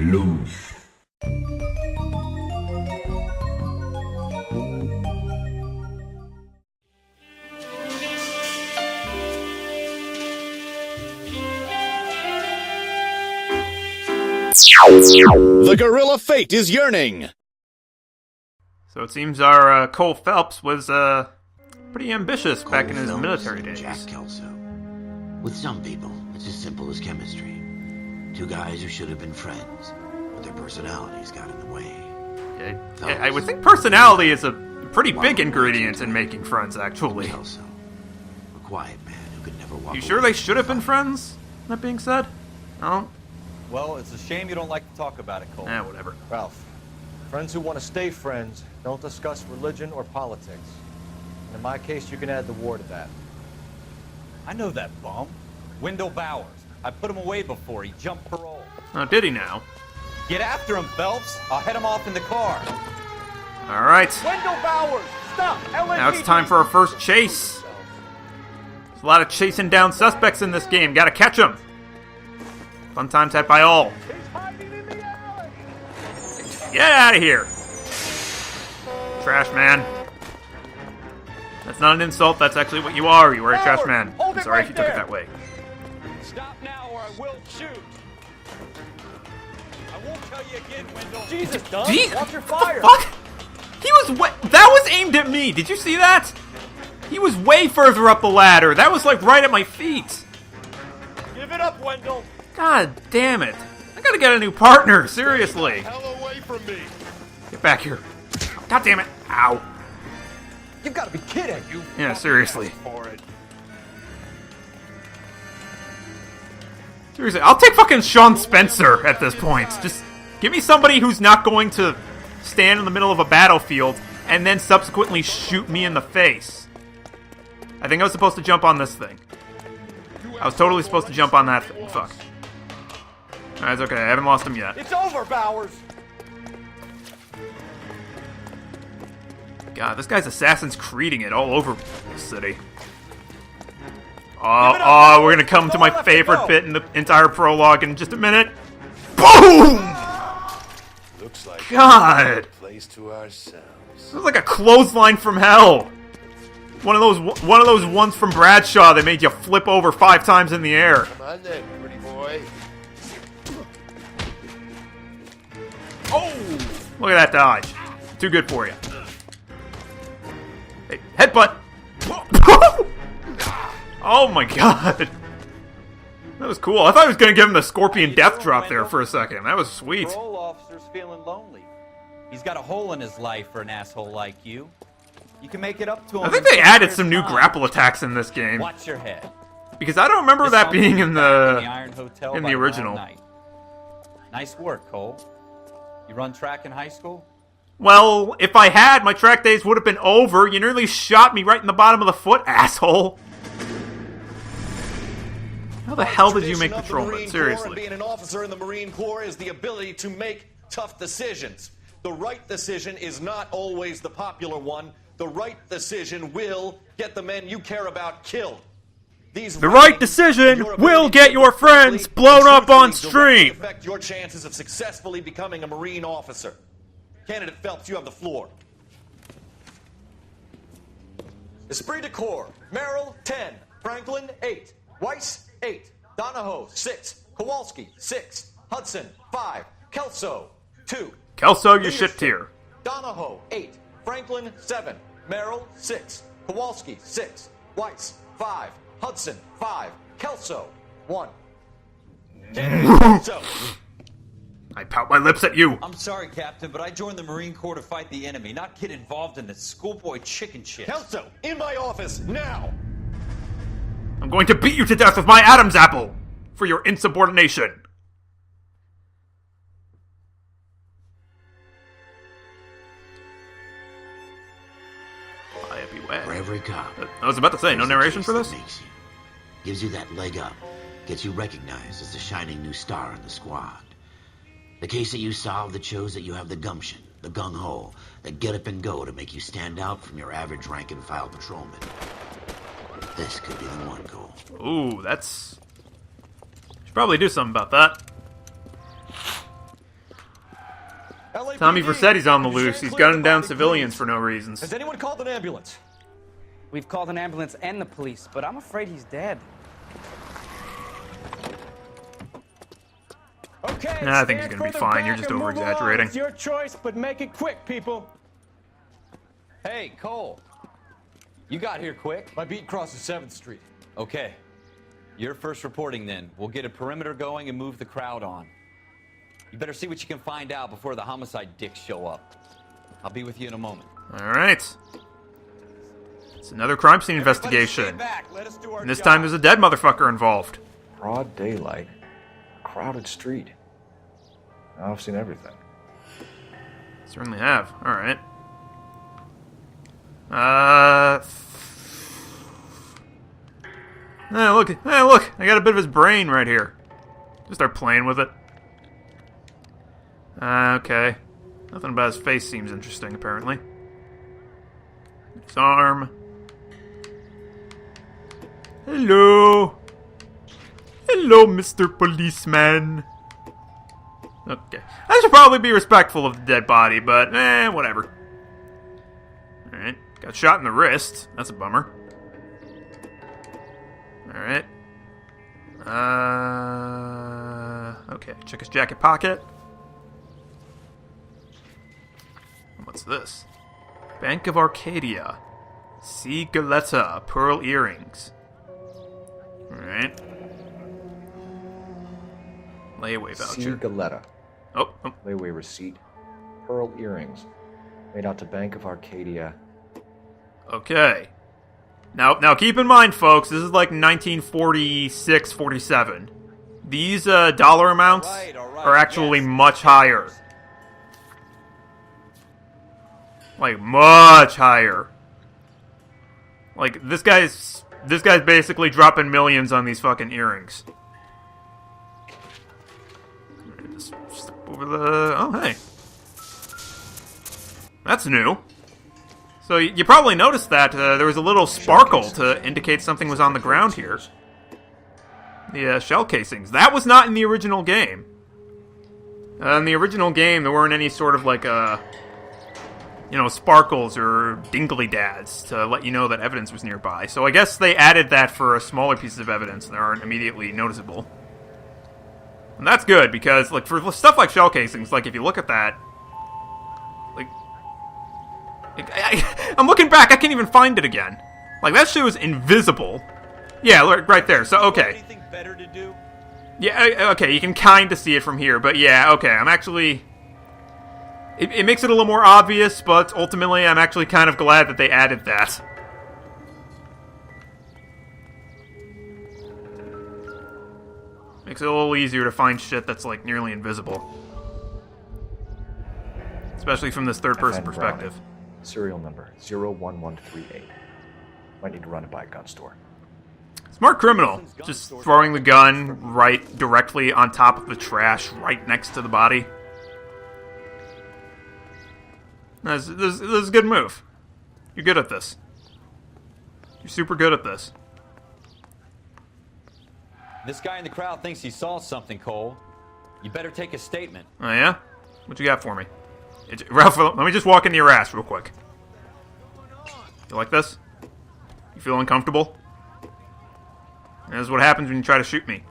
Lose. The gorilla fate is yearning. So it seems our Cole Phelps was pretty ambitious back in his military days. Jack Kelso. With some people, it's as simple as chemistry. Two guys who should have been friends, but their personalities got in the way. I would think personality is a pretty big ingredient in making friends, actually. Kelso, a quiet man who could never walk. You sure they should have been friends? That being said, no. Well, it's a shame you don't like to talk about it, Cole. Whatever. Ralph, friends who want to stay friends don't discuss religion or politics. And in my case, you can add the war to that. I know that bum. Wendell Bowers. I put him away before he jumped parole. Oh, did he now? Get after him, Phelps. I'll head him off in the car. All right. Wendell Bowers! Stop! Now it's time for our first chase. There's a lot of chasing down suspects in this game. Gotta catch them. Fun times had by all. Get out of here. Trash man. That's not an insult. That's actually what you are. You are a trash man. I'm sorry if you took it that way. Stop now or I will shoot. I won't tell you again, Wendell. Jesus, Dunn! Watch your What fire! the fuck? He was that was aimed at me. Did you see that? He was way further up the ladder. That was like right at my feet. Give it up, Wendell! God damn it. I gotta get a new partner, seriously. Hell away from me. Get back here. God damn it. Ow. You've got to be kidding! Yeah, seriously. For it. Seriously, I'll take fucking Sean Spencer at this point. Just give me somebody who's not going to stand in the middle of a battlefield and then subsequently shoot me in the face. I think I was supposed to jump on this thing. I was totally supposed to jump on that thing. Fuck. Alright, it's okay. I haven't lost him yet. It's over, Bowers! God, this guy's Assassin's Creeding it all over the city. Oh, we're gonna come to my favorite bit in the entire prologue in just a minute. Boom! Looks like God! place to ourselves. This is like a clothesline from hell. One of those ones from Bradshaw that made you flip over 5 times in the air. Come on then, pretty boy. Oh! Look at that dodge. Too good for you. Hey, headbutt! Oh my god! That was cool. I thought I was gonna give him the Scorpion Death Drop there for a second. That was sweet. Parole officer's feeling lonely. He's got a hole in his life for an asshole like you. You can make it up to him. I think they added some new grapple attacks in this game. Watch your head. Because I don't remember that being in the Iron Hotel in by the tomorrow original. night. Nice work, Cole. You run track in high school? Well, if I had, my track days would have been over. You nearly shot me right in the bottom of the foot, asshole. How the hell did you make patrolman? Seriously. Being an officer in the Marine Corps is the ability to make tough decisions. The right decision is not always the popular one. The right decision will get the men you care about killed. The right decision will get your friends blown up on stream. Affect your chances of successfully becoming a Marine officer. Candidate Phelps, you have the floor. Esprit de Corps, Merrill 10, Franklin 8, Weiss 8, Donahoe 6, Kowalski 6, Hudson 5, Kelso 2. Kelso, you shit tier. Donahoe 8, Franklin 7, Merrill 6, Kowalski 6, Weiss 5, Hudson 5, Kelso 1. Kelso. I pout my lips at you. I'm sorry, Captain, but I joined the Marine Corps to fight the enemy, not get involved in this schoolboy chicken shit. Kelso, in my office, now! I'm going to beat you to death with my Adam's apple for your insubordination. Buyer beware. For every cop. I was about to say, no there's a narration case for that this? makes you, gives you that leg up, gets you recognized as the shining new star in the squad. The case that you solve that shows that you have the gumption, the gung-ho, the get up and go to make you stand out from your average rank-and-file patrolman. This could be the one, Cole. Ooh, that's... Should probably do something about that. Tommy Vercetti's on the loose. He's gunning down civilians for no reasons. Has anyone called an ambulance? We've called an ambulance and the police, but I'm afraid he's dead. Okay, Nah, I think he's gonna be fine. You're just over-exaggerating. It's your choice, but make it quick, people. Hey, Cole. You got here quick. My beat crosses 7th Street. Okay. You're first reporting then. We'll get a perimeter going and move the crowd on. You better see what you can find out before the homicide dicks show up. I'll be with you in a moment. Alright. It's another crime scene investigation. And this time there's a dead motherfucker involved. Broad daylight. Crowded street. I've seen everything. Certainly have. Alright. Hey, look. Hey, look. I got a bit of his brain right here. Just start playing with it. Okay. Nothing about his face seems interesting, apparently. His arm. Hello. Hello, Mr. Policeman. Okay. I should probably be respectful of the dead body, but, whatever. Alright. Got shot in the wrist. That's a bummer. Alright. Okay. Check his jacket pocket. What's this? Bank of Arcadia. C. Galetta. Pearl earrings. Alright. Layaway voucher. C. Galetta. Oh. Layaway receipt. Pearl earrings. Made out to Bank of Arcadia. Okay. Now keep in mind, folks, this is like 1946, 47. These dollar amounts are actually much higher. Like, much higher. Like, this guy's basically dropping millions on these fucking earrings. Just over the... Oh, hey. That's new. So you probably noticed that there was a little sparkle to indicate something was on the ground here. The shell casings. That was not in the original game. In the original game, there weren't any sort of like sparkles or dingly dads to let you know that evidence was nearby. So I guess they added that for smaller pieces of evidence that aren't immediately noticeable. And that's good, because like for stuff like shell casings, like if you look at that, like I'm looking back, I can't even find it again. Like that shit was invisible. Yeah, right there. So okay. Anything better to do? Yeah, okay, you can kind of see it from here, but yeah, okay, I'm actually... It makes it a little more obvious, but ultimately I'm actually kind of glad that they added that. Makes it a little easier to find shit that's, like, nearly invisible. Especially from this third-person perspective. Serial number 01138. Might need to run it by a gun store. Smart criminal. Just throwing the gun right directly on top of the trash right next to the body. This is a good move. You're good at this. You're super good at this. This guy in the crowd thinks he saw something, Cole. You better take a statement. Oh, yeah? What you got for me? Ralph, let me just walk into your ass real quick. You like this? You feel uncomfortable? This is what happens when you try to shoot me.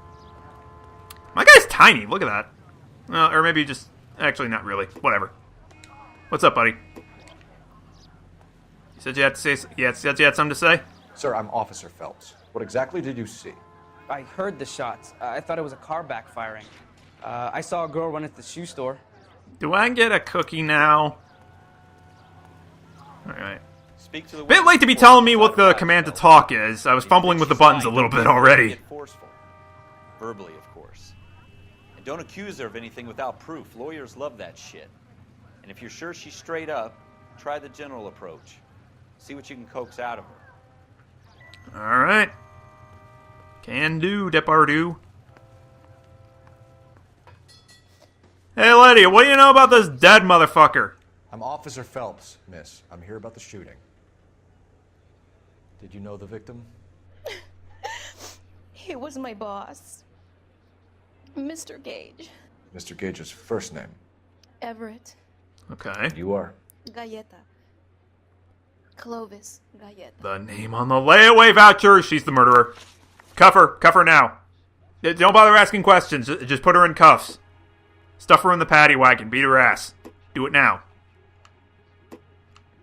My guy's tiny. Look at that. Or maybe just... Actually, not really. Whatever. What's up, buddy? You said you had to say... Yeah, said you had something to say? Sir, I'm Officer Phelps. What exactly did you see? I heard the shots. I thought it was a car backfiring. I saw a girl run at the shoe store. Do I get a cookie now? Alright. Speak to the Bit late to be telling me what the command to talk is. I was fumbling with the buttons a little bit already. Forceful. Verbally, of course. And don't accuse her of anything without proof. Lawyers love that shit. And if you're sure she's straight up, try the general approach. See what you can coax out of her. Alright. Can do, Depardieu. Hey, lady, what do you know about this dead motherfucker? I'm Officer Phelps, miss. I'm here about the shooting. Did you know the victim? He was my boss. Mr. Gage. Mr. Gage's first name. Everett. Okay. You are. Galleta. Clovis Galleta. The name on the layaway voucher. She's the murderer. Cuff her. Cuff her now. Don't bother asking questions. Just put her in cuffs. Stuff her in the paddy wagon. Beat her ass. Do it now.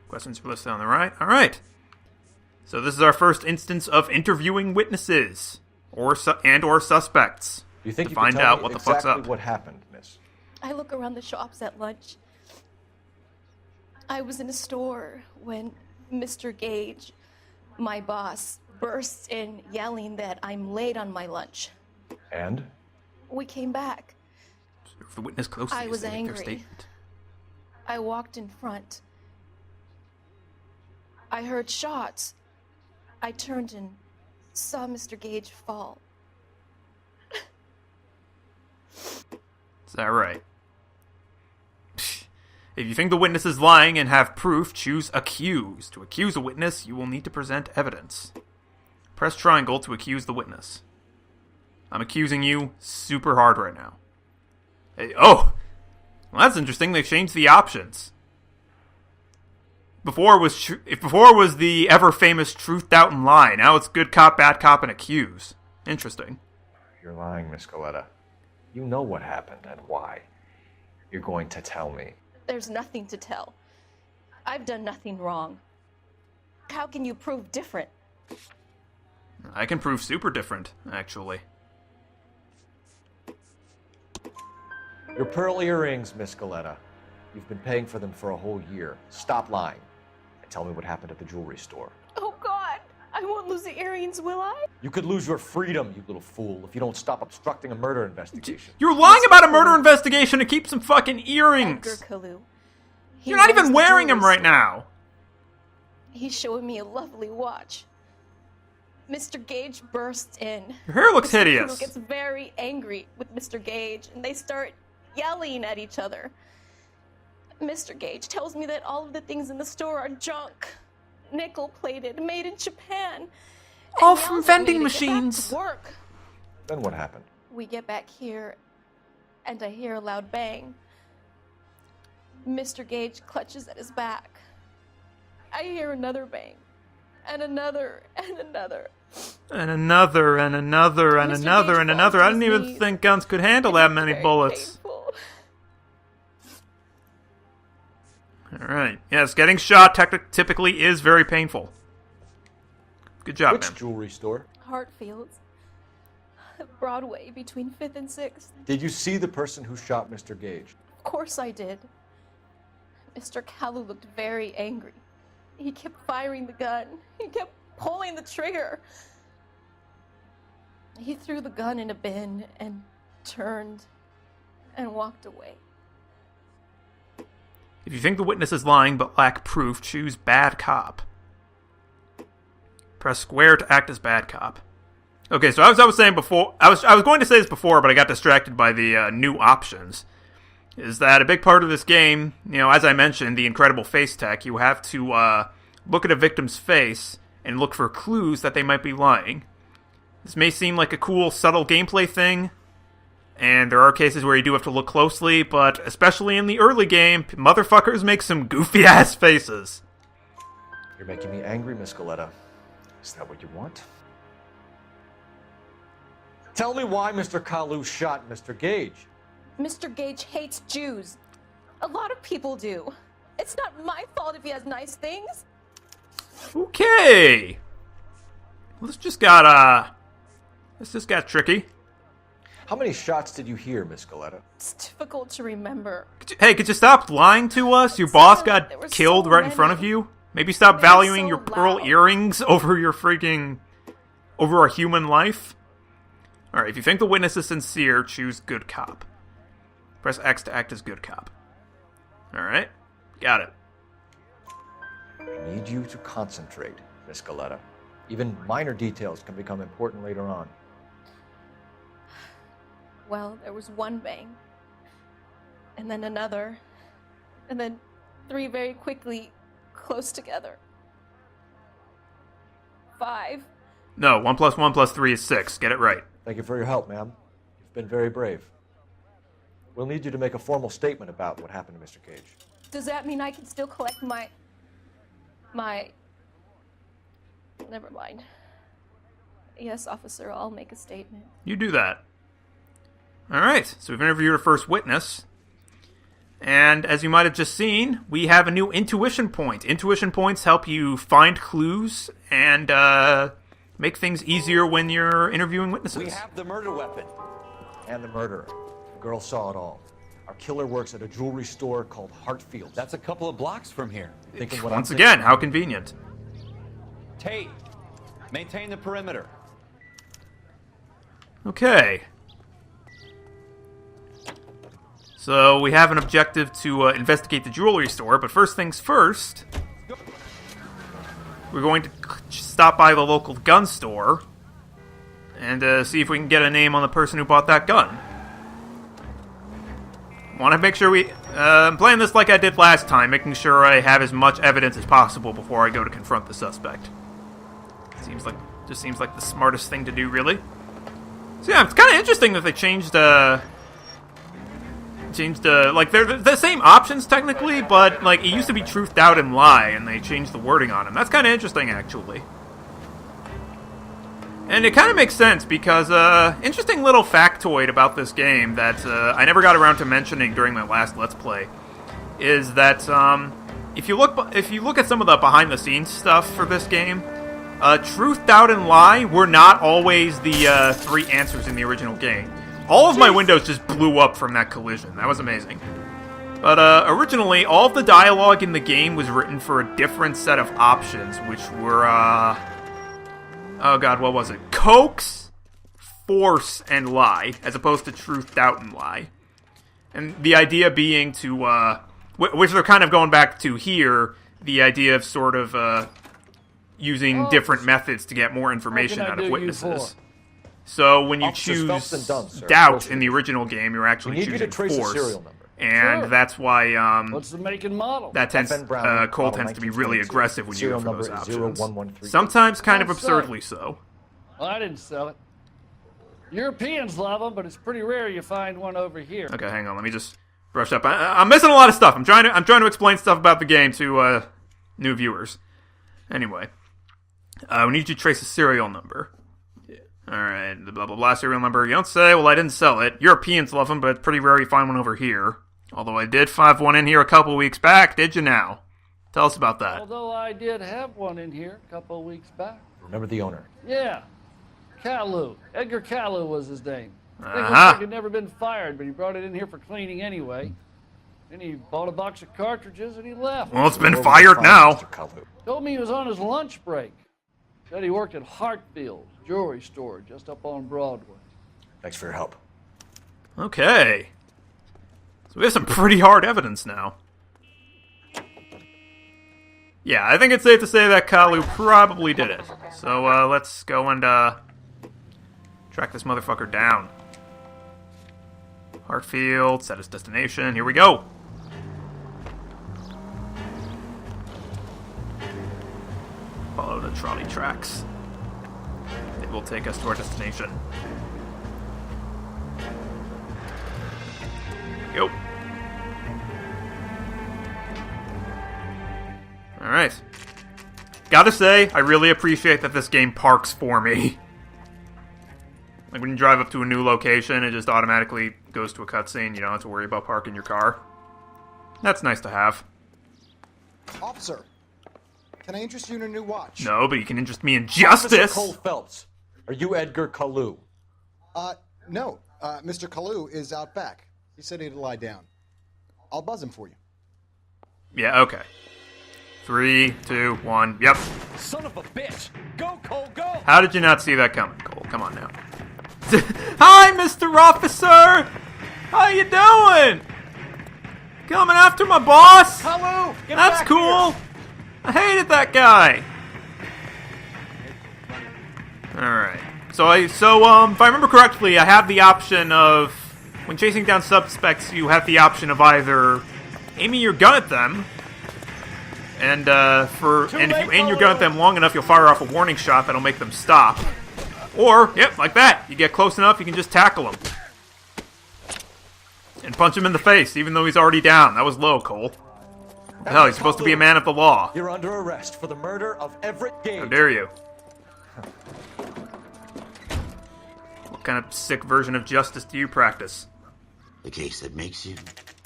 Questions are listed on the right. All right. So this is our first instance of interviewing witnesses or suspects. Do you think to you find can tell out me what the fuck's exactly up? what happened, miss? I look around the shops at lunch. I was in a store when Mr. Gage, my boss, bursts in yelling that I'm late on my lunch. And? We came back. If the witness closely I was to make their angry. statement. I walked in front. I heard shots. I turned and saw Mr. Gage fall. Is that right? If you think the witness is lying and have proof, choose accuse. To accuse a witness, you will need to present evidence. Press triangle to accuse the witness. I'm accusing you super hard right now. Hey, oh! Well, that's interesting. They've changed the options. Before was the ever-famous truth, doubt, and lie. Now it's good cop, bad cop, and accuse. Interesting. You're lying, Miss Galleta. You know what happened and why. You're going to tell me. There's nothing to tell. I've done nothing wrong. How can you prove different? I can prove super different, actually. Your pearl earrings, Miss Galleta. You've been paying for them for a whole year. Stop lying. And tell me what happened at the jewelry store. Oh, God! I won't lose the earrings, will I? You could lose your freedom, you little fool, if you don't stop obstructing a murder investigation. You're lying about a murder investigation to keep some fucking earrings! Edgar Kalu. You're not even wearing them right now! He's showing me a lovely watch. Mr. Gage bursts in. Your hair looks Mr. hideous. Kalu gets very angry with Mr. Gage, and they start yelling at each other. Mr. Gage tells me that all of the things in the store are junk. Nickel-plated, made in Japan. All And from yells at me vending to get back to machines. work. Then what happened? We get back here, and I hear a loud bang. Mr. Gage clutches at his back. I hear another bang, and another, and another. And another, and another, and Mr. another, Gage and falls another. to I his didn't even knees. think guns could handle that many Very bullets. painful. Alright. Yes, getting shot typically is very painful. Good job, Which man. jewelry store? Hartfield's. Broadway, between 5th and 6th. Did you see the person who shot Mr. Gage? Of course I did. Mr. Kalu looked very angry. He kept firing the gun. He kept pulling the trigger. He threw the gun in a bin and turned and walked away. If you think the witness is lying but lack proof, choose bad cop. Press square to act as bad cop. Okay, so as I was saying before, I was going to say this before, but I got distracted by the new options. Is that a big part of this game, you know, as I mentioned, the incredible face tech, you have to look at a victim's face and look for clues that they might be lying. This may seem like a cool, subtle gameplay thing, and there are cases where you do have to look closely, but especially in the early game, motherfuckers make some goofy-ass faces. You're making me angry, Miss Galleta. Is that what you want? Tell me why Mr. Kalu shot Mr. Gage. Mr. Gage hates Jews. A lot of people do. It's not my fault if he has nice things. Okay. This just got tricky. How many shots did you hear, Miss Galleta? It's difficult to remember. Could you stop lying to us? Your boss There got were killed so right in front of many. you? Maybe stop They were valuing so your pearl loud. earrings over your over a human life? Alright, if you think the witness is sincere, choose good cop. Press X to act as good cop. Alright, got it. I need you to concentrate, Miss Galleta. Even minor details can become important later on. Well, there was one bang, and then another, and then 3 very quickly, close together. 5. No, 1 + 1 + 3 is 6. Get it right. Thank you for your help, ma'am. You've been very brave. We'll need you to make a formal statement about what happened to Mr. Gage. Does that mean I can still collect my... Never mind. Yes, officer, I'll make a statement. You do that. Alright, so we've interviewed our first witness. And as you might have just seen, we have a new intuition point. Intuition points help you find clues and make things easier when you're interviewing witnesses. We have the murder weapon. And the murderer. The girl saw it all. Our killer works at a jewelry store called Hartfield. That's a couple of blocks from here. Thinking what Once I'm again, how convenient. Tate, maintain the perimeter. Okay. So we have an objective to investigate the jewelry store, but first things first, we're going to stop by the local gun store and see if we can get a name on the person who bought that gun. Want to make sure I'm playing this like I did last time, making sure I have as much evidence as possible before I go to confront the suspect. Seems like the smartest thing to do, really. So yeah, it's kind of interesting that they changed like they're the same options technically, but like it used to be truth, doubt, and lie, and they changed the wording on them. That's kind of interesting, actually. And it kind of makes sense because interesting little factoid about this game that I never got around to mentioning during my last Let's Play is that if you look at some of the behind the scenes stuff for this game, truth, doubt, and lie were not always the 3 answers in the original game. All of my windows just blew up from that collision. That was amazing. But originally, all of the dialogue in the game was written for a different set of options, which were, oh god, what was it? Coax, force, and lie, as opposed to truth, doubt, and lie. And the idea being to, which they're kind of going back to here, the idea of sort of using different methods to get more information out of witnesses. So when you choose doubt in the original game, you're actually choosing force, and that's why What's the make and model? that tends Cole tends to be really aggressive when you go for those options. Sometimes kind of absurdly so. Well, I didn't sell it. Europeans love them, but it's pretty rare you find one over here. Okay, hang on. Let me just brush up. I'm missing a lot of stuff. I'm trying to explain stuff about the game to new viewers. Anyway, we need you to trace a serial number. Alright, the blah blah blah serial number. You don't say, well, I didn't sell it. Europeans love them, but it's pretty rare you find one over here. Although I did find one in here a couple weeks back, did you now? Tell us about that. Although I did have one in here a couple of weeks back. Remember the owner? Yeah. Kalu. Edgar Kalu was his name. I think looks like he'd never been fired, but he brought it in here for cleaning anyway. Then he bought a box of cartridges and he left. Well, it's been fired now. Told me he was on his lunch break. Said he worked at Hartfield jewelry store just up on Broadway. Thanks for your help. Okay. So we have some pretty hard evidence now. Yeah, I think it's safe to say that Kalu probably did it. So let's go and track this motherfucker down. Hartfield, set his destination. Here we go. Follow the trolley tracks. It will take us to our destination. Here we go. Alright. Gotta say, I really appreciate that this game parks for me. Like when you drive up to a new location, it just automatically goes to a cutscene. You don't have to worry about parking your car. That's nice to have. Officer, can I interest you in a new watch? No, but you can interest me in justice! Officer Cole Phelps, are you Edgar Kalu? No. Mr. Kalu is out back. He said he'd lie down. I'll buzz him for you. Yeah, okay. 3, 2, 1, yep. Son of a bitch! Go, Cole, go! How did you not see that coming, Cole? Come on now. Hi, Mr. Officer! How you doing? Coming after my boss? Hello! That's cool! Here. I hated that guy! Alright. So if I remember correctly, I have the option of, when chasing down suspects, you have the option of either aiming your gun at them, and if you aim your gun at them long enough, you'll fire off a warning shot that'll make them stop. Or, yep, like that. You get close enough, you can just tackle him. And punch him in the face, even though he's already down. That was low, Cole. Hell, he's supposed to be a man of the law. You're under arrest for the murder of Everett Gage. How dare you? What kind of sick version of justice do you practice? The case that makes you,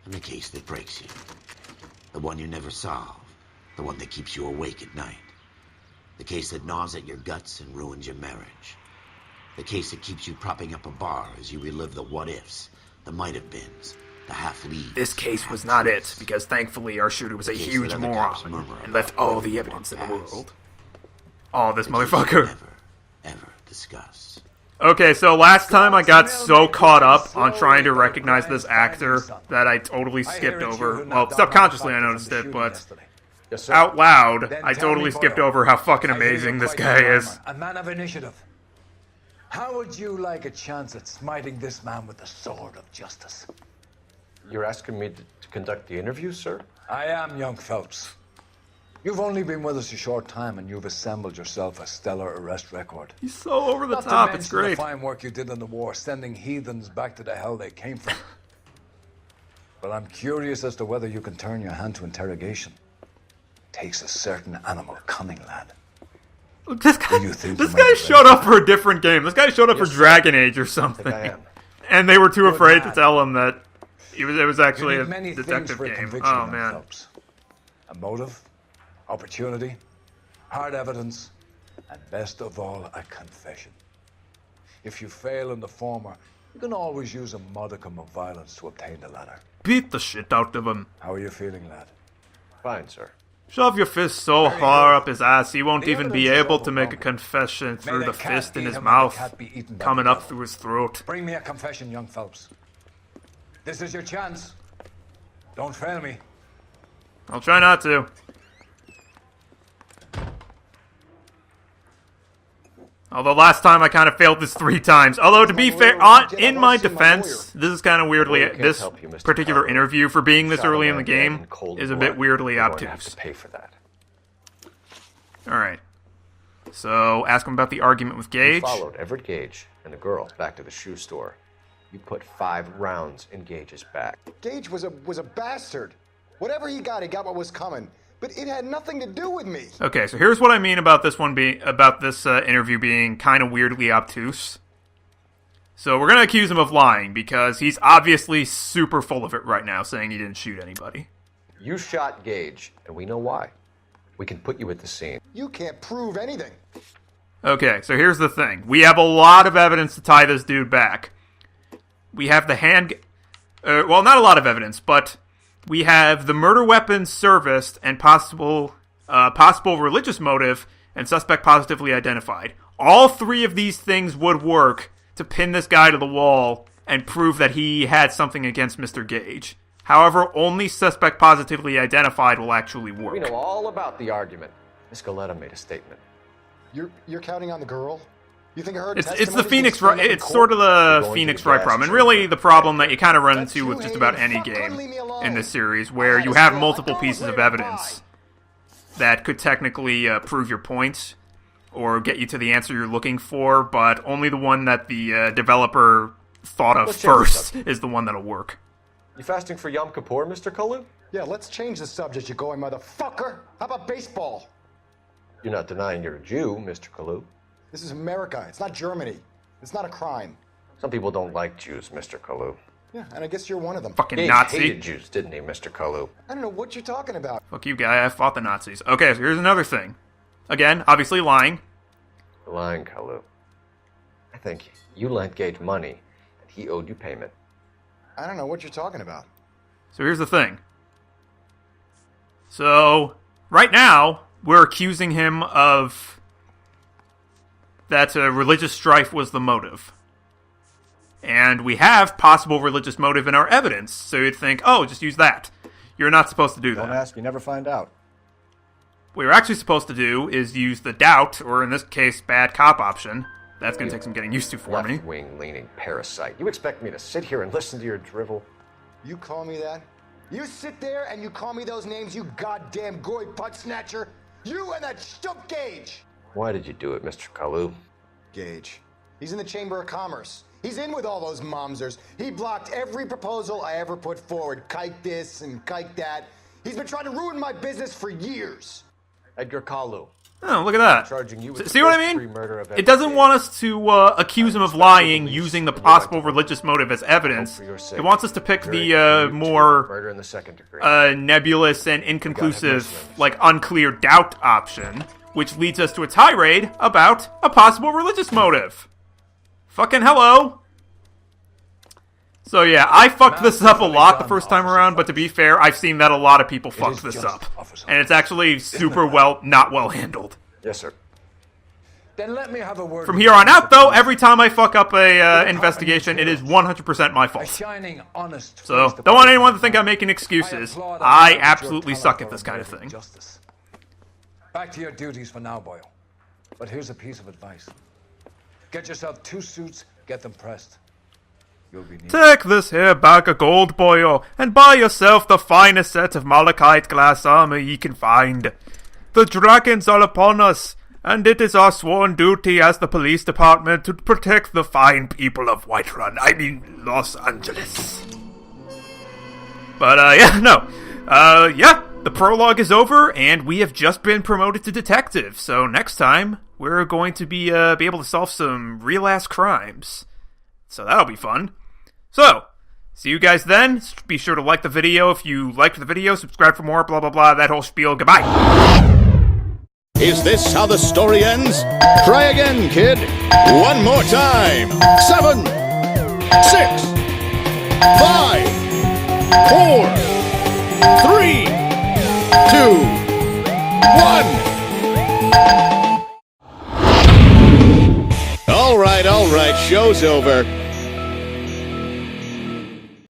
and the case that breaks you. The one you never solve. The one that keeps you awake at night. The case that gnaws at your guts and ruins your marriage. The case that keeps you propping up a bar as you relive the what-ifs, the might-have-beens, the half-leaves. This case was not it, because thankfully our shooter was a huge moron and left all the evidence in the world. Oh, this motherfucker. Ever discuss. Okay, so last time I got so caught up on trying to recognize this actor that I totally skipped over. Well, subconsciously I noticed it, but out loud, I totally skipped over how fucking amazing this guy is. A man of initiative. How would you like a chance at smiting this man with the sword of justice? You're asking me to conduct the interview, sir? I am, young Phelps. You've only been with us a short time, and you've assembled yourself a stellar arrest record. He's so over the Not top, to it's mention great. the fine work you did in the war, sending heathens back to the hell they came from. But I'm curious as to whether you can turn your hand to interrogation. Takes a certain animal cunning, lad. This guy showed up for a different game. This guy showed up for Dragon Age or something. And they were too afraid to tell him that it was actually a detective game. Oh, man. Phelps. A motive, opportunity, hard evidence, and best of all, a confession. If you fail in the former, you can always use a modicum of violence to obtain the latter. Beat the shit out of him. How are you feeling, lad? Fine, sir. Shove your fist so far up his ass he won't even be able to make a confession through the fist in his mouth, coming up through his throat. Bring me a confession, young Phelps. This is your chance. Don't fail me. I'll try not to. Although last time I kind of failed this 3 times. Although to be fair, in my defense, this is kind of weirdly, this particular interview for being this early in the game is a bit weirdly obtuse. Pay for that. Alright. So, ask him about the argument with Gage. You followed Everett Gage and the girl back to the shoe store. You put 5 rounds in Gage's back. Gage was a bastard. Whatever he got what was coming. But it had nothing to do with me. Okay, so here's what I mean about this interview being kind of weirdly obtuse. So we're gonna accuse him of lying because he's obviously super full of it right now, saying he didn't shoot anybody. You shot Gage, and we know why. We can put you at the scene. You can't prove anything. Okay, so here's the thing. We have a lot of evidence to tie this dude back. We have the well, not a lot of evidence, but we have the murder weapon serviced and possible religious motive and suspect positively identified. All 3 of these things would work to pin this guy to the wall and prove that he had something against Mr. Gage. However, only suspect positively identified will actually work. We know all about the argument. Miss Goleta made a statement. You're counting on the girl? You think I heard it's the Phoenix right? It's sort of the Phoenix Wright problem, and really the problem that you kind of run into with just about any game in this series, where you have multiple pieces of evidence that could technically prove your point or get you to the answer you're looking for, but only the one that the developer thought of first is the one that'll work. You fasting for Yom Kippur, Mr. Kalu? Yeah, let's change the subject, you going motherfucker. How about baseball? You're not denying you're a Jew, Mr. Kalu. This is America. It's not Germany. It's not a crime. Some people don't like Jews, Mr. Kalu. Yeah, and I guess you're one of them. Fucking Gage Nazi. hated Jews, didn't he, Mr. Kalu? I don't know what you're talking about. Fuck you, guy. I fought the Nazis. Okay, so here's another thing. Again, obviously lying. You're lying, Kalu. I think you lent Gage money, and he owed you payment. I don't know what you're talking about. So here's the thing. So, right now, we're accusing him of that religious strife was the motive. And we have possible religious motive in our evidence, so you'd think, oh, just use that. You're not supposed to do that. Don't ask, you never find out. What you're actually supposed to do is use the doubt, or in this case, bad cop option. That's going to take some getting used to for me. Left-wing leaning parasite. You expect me to sit here and listen to your drivel? You call me that? You sit there and you call me those names, you goddamn goy putt snatcher? You and that stump Gage! Why did you do it, Mr. Kalu? Gage. He's in the Chamber of Commerce. He's in with all those momsers. He blocked every proposal I ever put forward. Kike this and kike that. He's been trying to ruin my business for years. Edgar Kalu. Oh, look at that. Charging you with See what I mean? It doesn't want us to accuse him of lying using the possible religious motive as evidence. It wants us to pick the more murder in the second degree. Nebulous and inconclusive, like unclear doubt option, which leads us to a tirade about a possible religious motive. Fucking hello. So yeah, I fucked this up a lot the first time around, but to be fair, I've seen that a lot of people fuck this up. And it's actually super not well handled. Yes, sir. Then let me have a word. From here on out, though, every time I fuck up a investigation, it is 100% my fault. So, don't want anyone to think I'm making excuses. I absolutely suck at this kind of thing. Back to your duties for now, Boyle. But here's a piece of advice. Get yourself 2 suits, get them pressed. Take this here bag of gold, boyo, and buy yourself the finest set of malachite glass armor ye can find. The dragons are upon us, and it is our sworn duty as the police department to protect the fine people of Los Angeles. But, the prologue is over, and we have just been promoted to detective, so next time, we're going to be able to solve some real-ass crimes. So that'll be fun. So, see you guys then. Be sure to like the video if you liked the video, subscribe for more, blah blah blah, that whole spiel. Goodbye! Is this how the story ends? Try again, kid. One more time. 7, 6, 5, 4, 3, 2, 1. All right, show's over.